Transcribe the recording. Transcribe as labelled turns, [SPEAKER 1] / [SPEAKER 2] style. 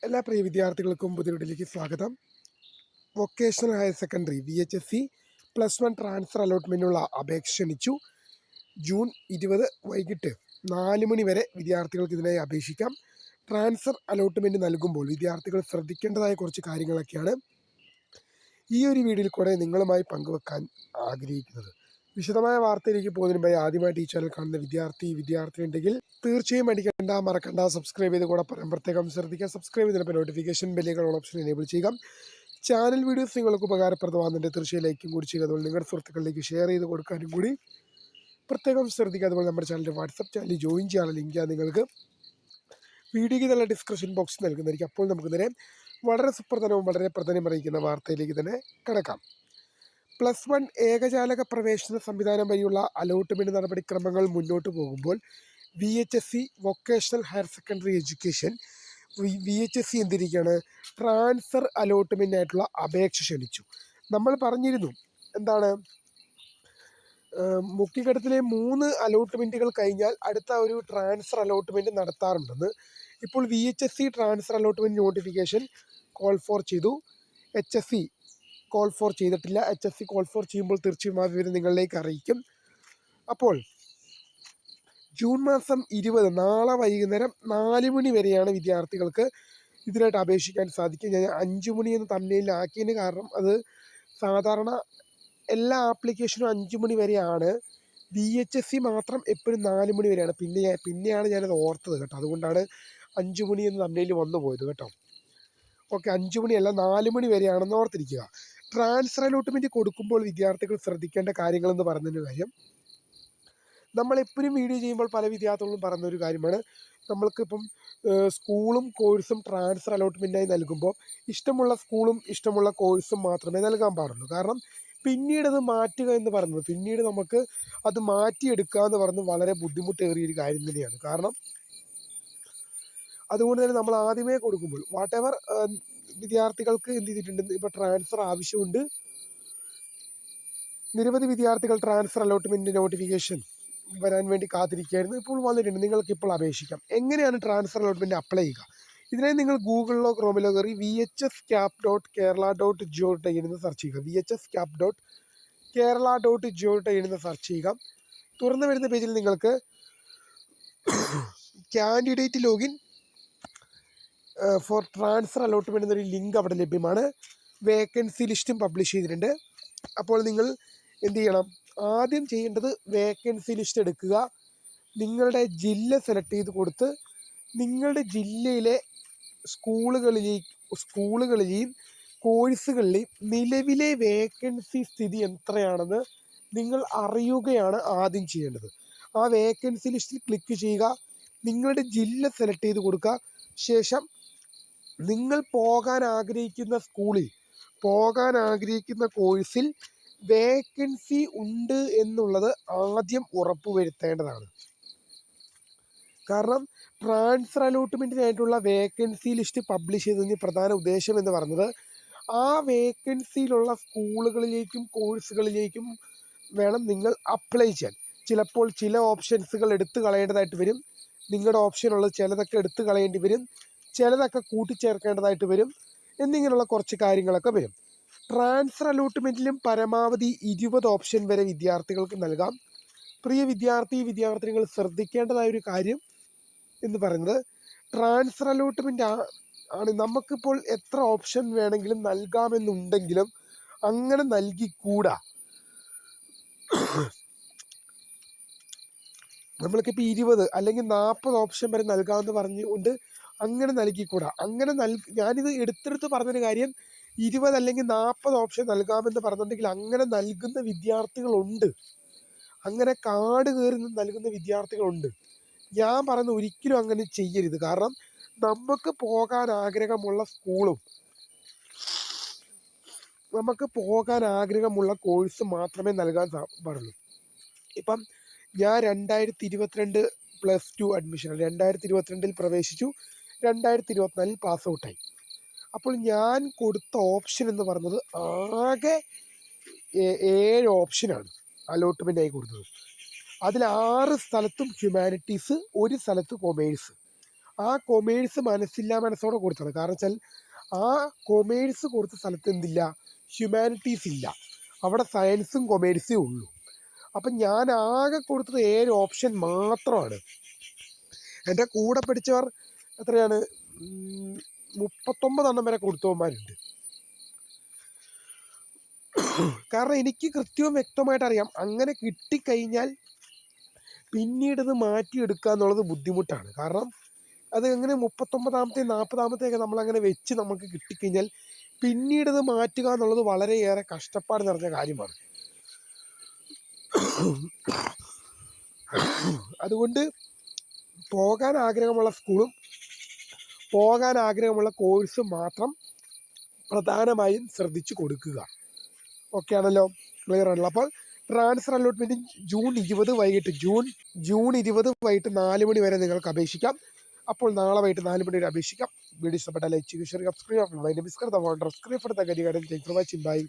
[SPEAKER 1] എല്ലാ പ്രിയ വിദ്യാർത്ഥികൾക്കും പുതിയ വീഡിയോയിലേക്ക് സ്വാഗതം. Vocational higher secondary VHSC +1 transfer അലോട്ട്മെൻറ്റിനുള്ള അപേക്ഷ ക്ഷണിച്ചു. ജൂൺ 20 വൈകിട്ട് 4 മണി വരെ വിദ്യാർത്ഥികൾക്ക് ഇതിനായി അപേക്ഷിക്കാം. ട്രാൻസ്ഫർ അലോട്ട്മെൻറ്റ് നൽകുമ്പോൾ വിദ്യാർത്ഥികൾ ശ്രദ്ധിക്കേണ്ടതായ കുറച്ച് കാര്യങ്ങളൊക്കെയാണ് ഈ ഒരു വീഡിയോയിൽ കൂടെ നിങ്ങളുമായി പങ്കുവെക്കാൻ ആഗ്രഹിക്കുന്നത്. വിശദമായ വാർത്തയിലേക്ക് പോകുന്നതിന് മുമ്പ് ആദ്യമായിട്ട് ഈ ചാനൽ കാണുന്ന വിദ്യാർത്ഥി ഉണ്ടെങ്കിൽ തീർച്ചയായും മറക്കണ്ട സബ്സ്ക്രൈബ് ചെയ്ത് കൂടെ പ്രത്യേകം ശ്രദ്ധിക്കുക. സബ്സ്ക്രൈബ് ചെയ്തപ്പോൾ നോട്ടിഫിക്കേഷൻ ബെല്ലുകൾ ഓപ്ഷൻ എനേബിൾ ചെയ്യുക. ചാനൽ വീഡിയോസ് നിങ്ങൾക്ക് ഉപകാരപ്രദമാകുന്നുണ്ട് തീർച്ചയായും ലൈക്കും കൂടി ചെയ്യുക. അതുപോലെ നിങ്ങളുടെ സുഹൃത്തുക്കളിലേക്ക് ഷെയർ ചെയ്ത് കൊടുക്കാനും കൂടി പ്രത്യേകം ശ്രദ്ധിക്കുക. അതുപോലെ നമ്മുടെ ചാനലിൻ്റെ വാട്സപ്പ് ചാനലിൽ ജോയിൻ ചെയ്യാനുള്ള ലിങ്ക് നിങ്ങൾക്ക് വീഡിയോയ്ക്ക് നല്ല ഡിസ്ക്രിപ്ഷൻ ബോക്സ് നൽകുന്നതായിരിക്കും. അപ്പോൾ നമുക്ക് തന്നെ വളരെ സുപ്രധാനവും വളരെ പ്രധാനം അറിയിക്കുന്ന വാർത്തയിലേക്ക് തന്നെ കിടക്കാം. +1 ഏകജാലക പ്രവേശന സംവിധാനം വഴിയുള്ള അലോട്ട്മെൻറ്റ് നടപടിക്രമങ്ങൾ മുന്നോട്ട് പോകുമ്പോൾ VHSC vocational higher secondary education VHSC എന്തിരിക്കുകയാണ്, ട്രാൻസ്ഫർ അലോട്ട്മെൻറ്റിനായിട്ടുള്ള അപേക്ഷ ക്ഷണിച്ചു. നമ്മൾ പറഞ്ഞിരുന്നു എന്താണ്, മുഖ്യഘട്ടത്തിലെ 3 അലോട്ട്മെൻറ്റുകൾ കഴിഞ്ഞാൽ അടുത്ത ഒരു ട്രാൻസ്ഫർ അലോട്ട്മെൻറ്റ് നടത്താറുണ്ടെന്ന്. ഇപ്പോൾ VHSC transfer allotment notification call for ചെയ്തു. HSC കോൾ ഫോർ ചെയ്തിട്ടില്ല. HSC കോൾ ഫോർ ചെയ്യുമ്പോൾ തീർച്ചയായും ആ വിവരം നിങ്ങളിലേക്ക് അറിയിക്കും. അപ്പോൾ ജൂൺ മാസം 20 നാളെ വൈകുന്നേരം 4 മണി വരെയാണ് വിദ്യാർത്ഥികൾക്ക് ഇതിനായിട്ട് അപേക്ഷിക്കാൻ സാധിക്കും. ഞാൻ 5 മണി എന്ന് തമ്മിൽ ആക്കിയതിന് കാരണം അത് സാധാരണ എല്ലാ ആപ്ലിക്കേഷനും 5 മണി വരെയാണ്. VHSC മാത്രം എപ്പോഴും 4 മണി വരെയാണ്. പിന്നെയാണ് ഞാനത് ഓർത്തത് കേട്ടോ. അതുകൊണ്ടാണ് 5 മണി എന്ന് തമ്മിൽ വന്നു പോയത് കേട്ടോ. ഓക്കെ, 5 മണിയല്ല 4 മണി വരെയാണെന്ന് ഓർത്തിരിക്കുക. ട്രാൻസ്ഫർ അലോട്ട്മെൻറ്റ് കൊടുക്കുമ്പോൾ വിദ്യാർത്ഥികൾ ശ്രദ്ധിക്കേണ്ട കാര്യങ്ങളെന്ന് പറഞ്ഞൊരു കാര്യം, നമ്മളെപ്പോഴും വീഡിയോ ചെയ്യുമ്പോൾ പല വിദ്യാർത്ഥികളും പറയുന്നൊരു കാര്യമാണ്, നമ്മൾക്കിപ്പം സ്കൂളും കോഴ്സും ട്രാൻസ്ഫർ അലോട്ട്മെൻറ്റായി നൽകുമ്പോൾ ഇഷ്ടമുള്ള സ്കൂളും ഇഷ്ടമുള്ള കോഴ്സും മാത്രമേ നൽകാൻ പാടുള്ളൂ. കാരണം പിന്നീട് അത് മാറ്റുക എന്ന് പറയുന്നത്, പിന്നീട് നമുക്ക് അത് മാറ്റിയെടുക്കുക എന്ന് പറയുന്നത് വളരെ ബുദ്ധിമുട്ടേറിയൊരു കാര്യം തന്നെയാണ്. കാരണം അതുകൊണ്ട് തന്നെ നമ്മൾ ആദ്യമേ കൊടുക്കുമ്പോൾ വാട്ടെവർ വിദ്യാർത്ഥികൾക്ക് എന്ത് ചെയ്തിട്ടുണ്ട്, ഇപ്പോൾ ട്രാൻസ്ഫർ ആവശ്യമുണ്ട്. നിരവധി വിദ്യാർത്ഥികൾ ട്രാൻസ്ഫർ അലോട്ട്മെൻറ്റ് നോട്ടിഫിക്കേഷൻ വരാൻ വേണ്ടി കാത്തിരിക്കുകയായിരുന്നു. ഇപ്പോൾ വന്നിട്ടുണ്ട്. നിങ്ങൾക്ക് ഇപ്പോൾ അപേക്ഷിക്കാം. എങ്ങനെയാണ് ട്രാൻസ്ഫർ അലോട്ട്മെൻറ്റ് അപ്ലൈ ചെയ്യുക? ഇതിനായി നിങ്ങൾ ഗൂഗിളിലോ ക്രോമിലോ കയറി VHSCAP.Kerala.go.in എന്ന് സെർച്ച് ചെയ്യുക. VHSCAP.Kerala.go.in എന്ന് സെർച്ച് ചെയ്യുക. തുറന്നു വരുന്ന പേജിൽ നിങ്ങൾക്ക് candidate login four transfer allotment എന്നൊരു ലിങ്ക് അവിടെ ലഭ്യമാണ്. വേക്കൻസി ലിസ്റ്റും പബ്ലിഷ് ചെയ്തിട്ടുണ്ട്. അപ്പോൾ നിങ്ങൾ എന്ത് ചെയ്യണം, ആദ്യം ചെയ്യേണ്ടത് വേക്കൻസി ലിസ്റ്റ് എടുക്കുക. നിങ്ങളുടെ ജില്ല സെലക്ട് ചെയ്ത് കൊടുത്ത് നിങ്ങളുടെ ജില്ലയിലെ സ്കൂളുകളിലെയും കോഴ്സുകളിലെയും നിലവിലെ വേക്കൻസി സ്ഥിതി എത്രയാണെന്ന് നിങ്ങൾ അറിയുകയാണ് ആദ്യം ചെയ്യേണ്ടത്. ആ വേക്കൻസി ലിസ്റ്റിൽ ക്ലിക്ക് ചെയ്യുക. നിങ്ങളുടെ ജില്ല സെലക്ട് ചെയ്ത് കൊടുക്കുക. ശേഷം നിങ്ങൾ പോകാൻ ആഗ്രഹിക്കുന്ന കോഴ്സിൽ വേക്കൻസി ഉണ്ട് എന്നുള്ളത് ആദ്യം ഉറപ്പുവരുത്തേണ്ടതാണ്. കാരണം ട്രാൻസ്ഫർ അലോട്ട്മെൻറ്റിനായിട്ടുള്ള വേക്കൻസി ലിസ്റ്റ് പബ്ലിഷ് ചെയ്തതിന് പ്രധാന ഉദ്ദേശം എന്ന് പറയുന്നത്, ആ വേക്കൻസിയിലുള്ള സ്കൂളുകളിലേക്കും കോഴ്സുകളിലേക്കും വേണം നിങ്ങൾ അപ്ലൈ ചെയ്യാൻ. ചിലപ്പോൾ ചില ഓപ്ഷൻസുകൾ എടുത്തു കളയേണ്ടതായിട്ട് വരും. നിങ്ങളുടെ ഓപ്ഷനുള്ളത് ചിലതൊക്കെ എടുത്തു കളയേണ്ടി വരും, ചിലതൊക്കെ കൂട്ടിച്ചേർക്കേണ്ടതായിട്ട് വരും, എന്നിങ്ങനെയുള്ള കുറച്ച് കാര്യങ്ങളൊക്കെ വരും. ട്രാൻസ്ഫർ അലോട്ട്മെൻറ്റിലും പരമാവധി 20 ഓപ്ഷൻ വരെ വിദ്യാർത്ഥികൾക്ക് നൽകാം. പ്രിയ വിദ്യാർത്ഥികൾ ശ്രദ്ധിക്കേണ്ടതായൊരു കാര്യം എന്ന് പറയുന്നത്, ട്രാൻസ്ഫർ അലോട്ട്മെൻറ്റ് ആണ്. നമുക്കിപ്പോൾ എത്ര ഓപ്ഷൻ വേണമെങ്കിലും നൽകാമെന്നുണ്ടെങ്കിലും അങ്ങനെ നൽകിക്കൂടാ. നമ്മൾക്കിപ്പോൾ 20 അല്ലെങ്കിൽ 40 ഓപ്ഷൻ വരെ നൽകാമെന്ന് പറഞ്ഞുകൊണ്ട് അങ്ങനെ നൽകിക്കൂടാ. ഞാനിത് എടുത്തെടുത്ത് പറഞ്ഞൊരു കാര്യം, 20 അല്ലെങ്കിൽ 40 ഓപ്ഷൻ നൽകാമെന്ന് പറഞ്ഞിട്ടുണ്ടെങ്കിൽ അങ്ങനെ നൽകുന്ന വിദ്യാർത്ഥികളുണ്ട്. അങ്ങനെ കാട് കയറി നൽകുന്ന വിദ്യാർത്ഥികളുണ്ട്. ഞാൻ പറയുന്നത് ഒരിക്കലും അങ്ങനെ ചെയ്യരുത്. കാരണം നമുക്ക് പോകാൻ ആഗ്രഹമുള്ള സ്കൂളും നമുക്ക് പോകാൻ ആഗ്രഹമുള്ള കോഴ്സ് മാത്രമേ നൽകാൻ പാടുള്ളൂ. ഇപ്പം ഞാൻ 2022 +2 അഡ്മിഷൻ 2022 പ്രവേശിച്ചു, 2024 പാസ് ഔട്ടായി. അപ്പോൾ ഞാൻ കൊടുത്ത ഓപ്ഷൻ എന്ന് പറയുന്നത് ആകെ 7 ഓപ്ഷനാണ് അലോട്ട്മെൻറ്റായി കൊടുത്തത്. അതിൽ 6 സ്ഥലത്തും ഹ്യൂമാനിറ്റീസ്, 1 സ്ഥലത്ത് കൊമേഴ്സ്. ആ കൊമേഴ്സ് മനസ്സോടെ കൊടുത്തത്. കാരണം വെച്ചാൽ ആ കൊമേഴ്സ് കൊടുത്ത സ്ഥലത്ത് എന്തില്ല, ഹ്യൂമാനിറ്റീസ് ഇല്ല, അവിടെ സയൻസും കൊമേഴ്സേ ഉള്ളൂ. അപ്പം ഞാൻ ആകെ കൊടുത്തത് 7 ഓപ്ഷൻ മാത്രമാണ്. എൻ്റെ കൂടെ പഠിച്ചവർ എത്രയാണ്, 39 വരെ കൊടുത്തവന്മാരുണ്ട്. കാരണം എനിക്ക് കൃത്യവും വ്യക്തമായിട്ട് അറിയാം, അങ്ങനെ കിട്ടിക്കഴിഞ്ഞാൽ പിന്നീട് ഇത് മാറ്റിയെടുക്കുക എന്നുള്ളത് ബുദ്ധിമുട്ടാണ്. കാരണം അത് എങ്ങനെ 39 40 നമ്മളങ്ങനെ വെച്ച് നമുക്ക് കിട്ടിക്കഴിഞ്ഞാൽ പിന്നീട് ഇത് മാറ്റുക എന്നുള്ളത് വളരെയേറെ കഷ്ടപ്പാട് നിറഞ്ഞ കാര്യമാണ്. അതുകൊണ്ട് പോകാൻ ആഗ്രഹമുള്ള സ്കൂളും പോകാൻ ആഗ്രഹമുള്ള കോഴ്സും മാത്രം പ്രധാനമായും ശ്രദ്ധിച്ചു കൊടുക്കുക. ഓക്കെ ആണല്ലോ, ക്ലിയർ ആണല്ലോ. അപ്പോൾ ട്രാൻസ്ഫർ അലോട്ട്മെൻറ്റ് ജൂൺ 20 വൈകിട്ട് 4 മണി വരെ നിങ്ങൾക്ക് അപേക്ഷിക്കാം. അപ്പോൾ നാളെ വൈകിട്ട് 4 മണി വരെ അപേക്ഷിക്കാം. വീഡിയോ ഇഷ്ടപ്പെട്ടാൽ ലൈക്ക് ചെയ്യുക, ഷെയർ ചെയ്യുക, സബ്സ്ക്രൈബ് ചെയ്യുക. മൈ നെയിം ഈസ് കർത്ത വണ്ടർ. Subscribe for the guide. Thanks for watching. By.